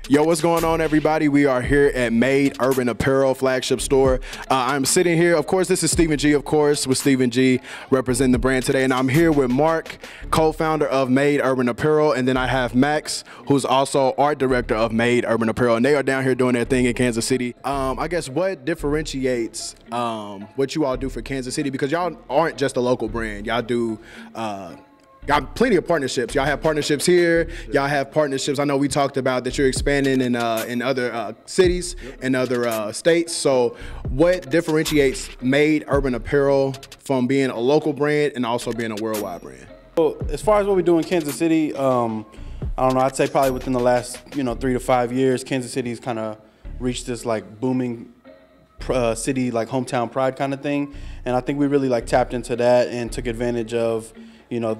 Yo, what's going on, everybody? We are here at Made Urban Apparel flagship store. I'm sitting here, of course, this is Stephen G, of course, with Stephen G representing the brand today. And I'm here with Mark, co-founder of Made Urban Apparel. And then I have Max, who's also art director of Made Urban Apparel. And they are down here doing their thing in Kansas City. I guess what differentiates what you all do for Kansas City? Because y'all aren't just a local brand. Y'all do got plenty of partnerships. Y'all have partnerships here. Y'all have partnerships. I know we talked about that you're expanding in other cities and other states. So what differentiates Made Urban Apparel from being a local brand and also being a worldwide brand? So as far as what we do in Kansas City, I don't know, I'd say probably within the last 3 to 5 years, Kansas City's kind of reached this like booming city, like hometown pride kind of thing. And I think we really like tapped into that and took advantage of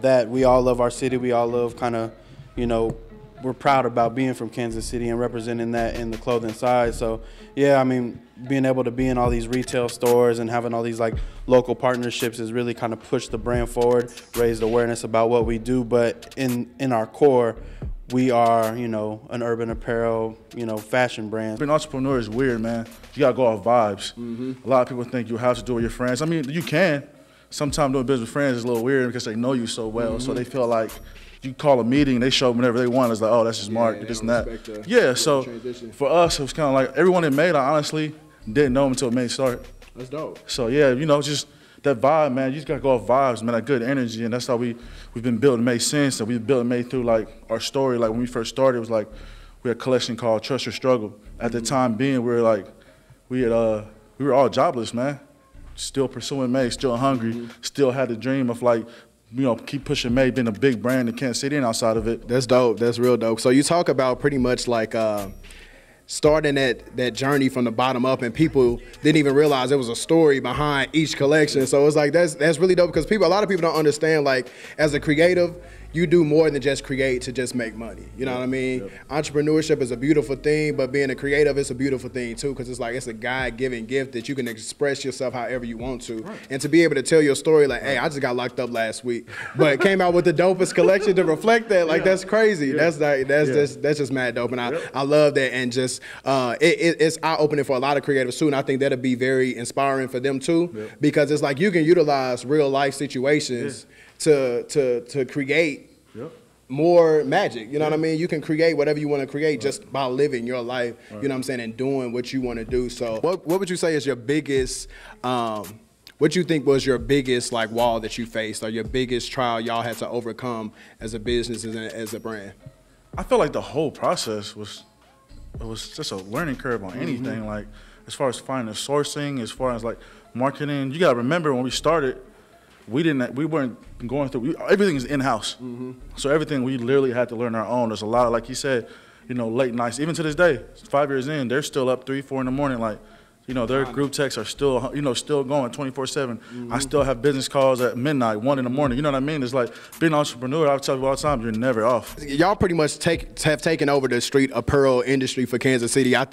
that. We all love our city. We all love kind of, we're proud about being from Kansas City and representing that in the clothing side. So, yeah, I mean, being able to be in all these retail stores and having all these like local partnerships has really kind of pushed the brand forward, raised awareness about what we do. But in our core, we are, an urban apparel, fashion brand. Being an entrepreneur is weird, man. You gotta go off vibes. A lot of people think you have to do it with your friends. I mean, you can. Sometimes doing business with friends is a little weird because they know you so well. So they feel like you call a meeting, they show up whenever they want. It's like, oh, that's just Mark, this and that. Yeah, so for us, it was kind of like everyone that Made, I honestly didn't know them until Made started. That's dope. So yeah, just that vibe, man. You just gotta go off vibes, man. That good energy, and that's how we've been building Made since. And we've built Made through like our story. Like when we first started, it was like we had a collection called Trust Your Struggle. At the time being, we were all jobless, man. Still pursuing Made, still hungry, still had the dream of like, keep pushing Made, being a big brand in Kansas City and outside of it. That's dope. That's real dope. So you talk about pretty much like starting that journey from the bottom up, and people didn't even realize there was a story behind each collection. So it's like that's really dope because a lot of people don't understand, like, as a creative, you do more than just create to just make money. You know what I mean? Yep. Entrepreneurship is a beautiful thing, but being a creative is a beautiful thing too, because it's a God-given gift that you can express yourself however you want to. Right. And to be able to tell your story like, hey, I just got locked up last week, but came out with the dopest collection to reflect that, like, that's crazy. Yeah. That's just mad dope, and I love that, and just it's eye-opening for a lot of creatives too, and I think that'll be very inspiring for them too, because it's like you can utilize real life situations to create more magic. You know what I mean? You can create whatever you want to create just by living your life, you know what I'm saying, and doing what you want to do. So what would you say is your biggest, what you think was your biggest like wall that you faced, or your biggest trial y'all had to overcome as a business and as a brand? I feel like the whole process was just a learning curve on anything. Like as far as finding sourcing, as far as like marketing, you gotta remember when we started, we weren't going through, everything is in-house. So everything we literally had to learn our own. There's a lot of, like you said, late nights, even to this day, 5 years in, they're still up 3, 4 in the morning, like, their group texts are still, still going 24/7. I still have business calls at midnight, 1 in the morning. You know what I mean? It's like being an entrepreneur, I tell you all the time, you're never off. Y'all pretty much have taken over the street apparel industry for Kansas City. Y'all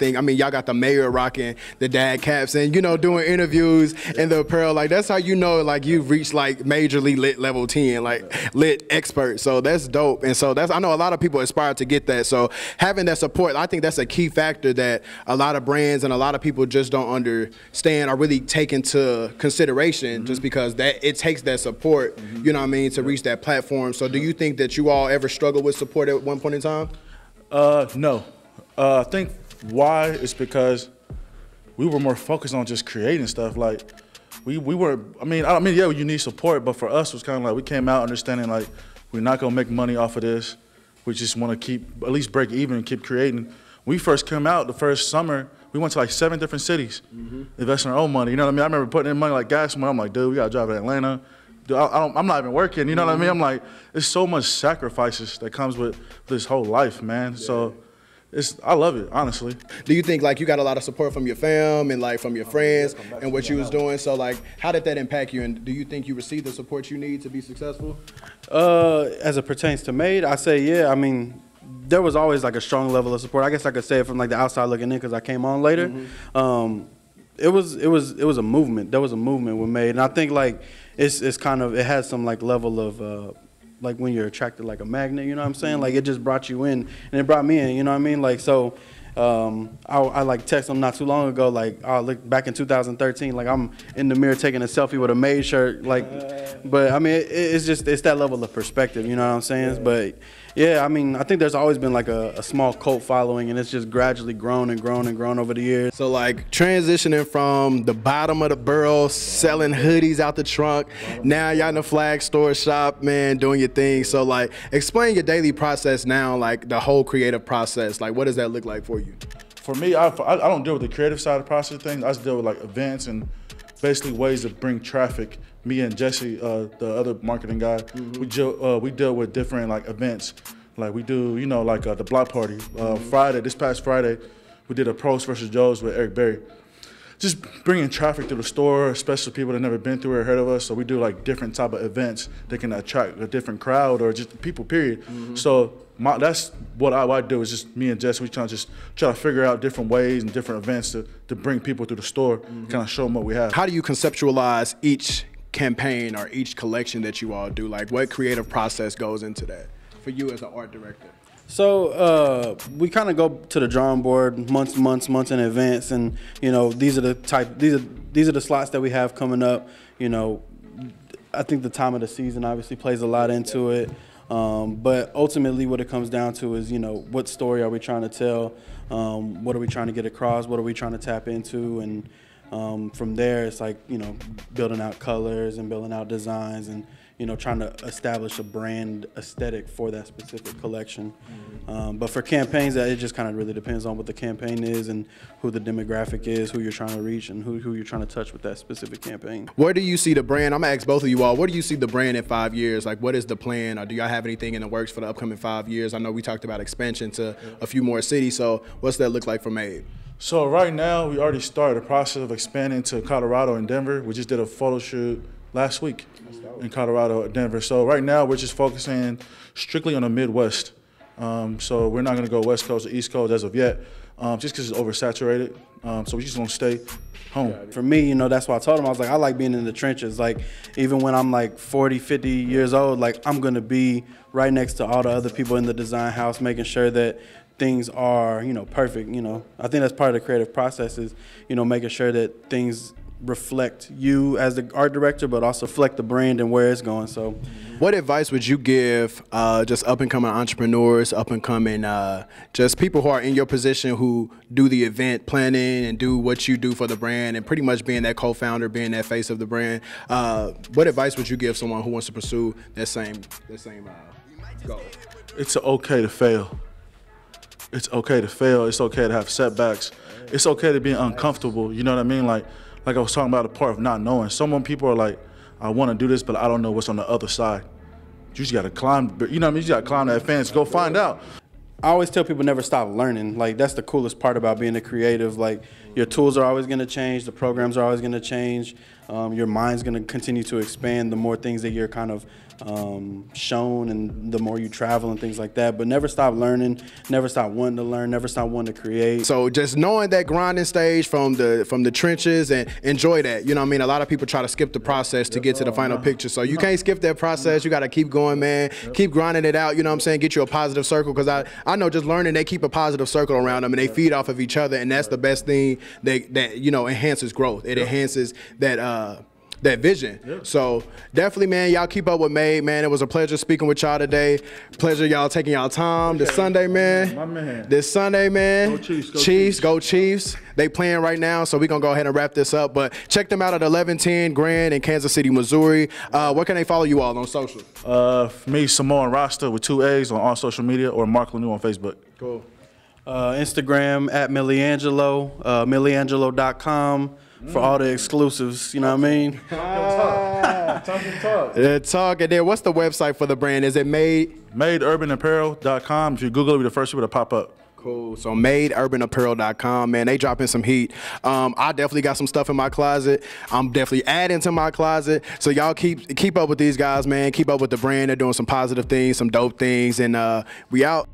got the mayor rocking the dad caps and, doing interviews in the apparel. Like, that's how like, you've reached like majorly lit level 10, like lit expert. So that's dope. And so I know a lot of people aspire to get that. So having that support, I think that's a key factor that a lot of brands and a lot of people just don't understand or really take into consideration, just because that it takes that support, you know what I mean, to reach that platform. So do you think that you all ever struggled with support at one point in time? No. I think why is because we were more focused on just creating stuff. Like we were, yeah, you need support, but for us it was kind of like we came out understanding like we're not gonna make money off of this. We just want to keep at least break even and keep creating. When we first came out the first summer, we went to like 7 different cities, investing our own money. You know what I mean? I remember putting in money like gas money. I'm like, dude, we gotta drive to Atlanta. Dude, I'm not even working. You know what I mean? I'm like, there's so much sacrifices that comes with this whole life, man. So I love it, honestly. Do you think like you got a lot of support from your fam and like from your friends and what you was doing? So like, how did that impact you? And do you think you received the support you need to be successful? As it pertains to Made, I say yeah. I mean, there was always like a strong level of support. I guess I could say it from like the outside looking in because I came on later. It was a movement. There was a movement we made, and I think like it's kind of, it has some like level of like when you're attracted like a magnet, you know what I'm saying? Like it just brought you in, and it brought me in, you know what I mean? Like so, I like texted him not too long ago, like look back in 2013, like I'm in the mirror taking a selfie with a Made shirt, like, but I mean it's that level of perspective, you know what I'm saying? But yeah, I mean, I think there's always been like a small cult following, and it's just gradually grown and grown and grown over the years. So like transitioning from the bottom of the barrel, selling hoodies out the trunk, now y'all in the flag store shop, man, doing your thing. So like, explain your daily process now, like the whole creative process. Like, what does that look like for you? For me, I don't deal with the creative side of the process of things. I just deal with like events and basically ways to bring traffic. Me and Jesse, the other marketing guy, we deal with different like events. Like we do, you know, like the block party. This past Friday, we did a Pros versus Joes with Eric Berry. Just bringing traffic to the store, especially people that never been through or heard of us. So we do like different type of events that can attract a different crowd or just people, period. So that's what I do, is just me and Jesse, we try to figure out different ways and different events to bring people to the store, kind of show them what we have. How do you conceptualize each campaign or each collection that you all do? Like, what creative process goes into that for you as an art director? So we kind of go to the drawing board months in advance, and you know these are the slots that we have coming up. You know, I think the time of the season obviously plays a lot into it, but ultimately what it comes down to is, you know, what story are we trying to tell? What are we trying to get across? What are we trying to tap into? And from there, it's like, you know, building out colors and building out designs and, you know, trying to establish a brand aesthetic for that specific collection. But for campaigns, it just kind of really depends on what the campaign is and who the demographic is, who you're trying to reach, and who you're trying to touch with that specific campaign. Where do you see the brand? I'm gonna ask both of you all, where do you see the brand in 5 years? Like, what is the plan? Or do y'all have anything in the works for the upcoming 5 years? I know we talked about expansion to a few more cities, so what's that look like for Made? So right now, we already started the process of expanding to Colorado and Denver. We just did a photo shoot last week in Colorado and Denver. So right now, we're just focusing strictly on the Midwest. So we're not gonna go West Coast or East Coast as of yet, just because it's oversaturated. So we just gonna stay home. For me, you know, that's why I told him, I was like, I like being in the trenches. Like, even when I'm like 40, 50 years old, like I'm gonna be right next to all the other people in the design house, making sure that things are, you know, perfect. You know, I think that's part of the creative process is, you know, making sure that things reflect you as the art director, but also reflect the brand and where it's going. So what advice would you give just up-and-coming entrepreneurs, up-and-coming just people who are in your position who do the event planning and do what you do for the brand and pretty much being that co-founder, being that face of the brand? What advice would you give someone who wants to pursue that same goal? It's okay to fail. It's okay to fail. It's okay to have setbacks. It's okay to be uncomfortable. You know what I mean? Like I was talking about the part of not knowing. Some people are like, I want to do this, but I don't know what's on the other side. You just got to climb, you know what I mean? You just got to climb that fence, go find out. I always tell people never stop learning. Like, that's the coolest part about being a creative. Like, your tools are always going to change. The programs are always going to change. Your mind's going to continue to expand the more things that you're kind of shown and the more you travel and things like that. But never stop learning, never stop wanting to learn, never stop wanting to create. So just knowing that grinding stage from the trenches and enjoy that. You know what I mean? A lot of people try to skip the process to get to the final picture. So you can't skip that process. You got to keep going, man. Keep grinding it out. You know what I'm saying? Get you a positive circle, because I know just learning, they keep a positive circle around them and they feed off of each other, and that's the best thing that you know, enhances growth. It enhances that vision. So definitely, man, y'all keep up with Made, man. It was a pleasure speaking with y'all today. Pleasure y'all taking y'all time this Sunday, man. My man. This Sunday, man. Go Chiefs. Go Chiefs. Go Chiefs. They playing right now, so we're going to go ahead and wrap this up. But check them out at 1110 Grand in Kansas City, Missouri. Where can they follow you all on social? Me, Samoan Rasta with 2 A's on all social media, or Mark Launiu on Facebook. Cool. Instagram at Milliangelo, milliangelo.com. For all the exclusives, you know what I mean? Talk. And then what's the website for the brand? Is it Made? MadeUrbanApparel.com. If you Google it, it'll be the first people to pop up. Cool. So madeurbanapparel.com, man, they dropping some heat. I definitely got some stuff in my closet. I'm definitely adding to my closet. So y'all keep up with these guys, man. Keep up with the brand. They're doing some positive things, some dope things, and we out.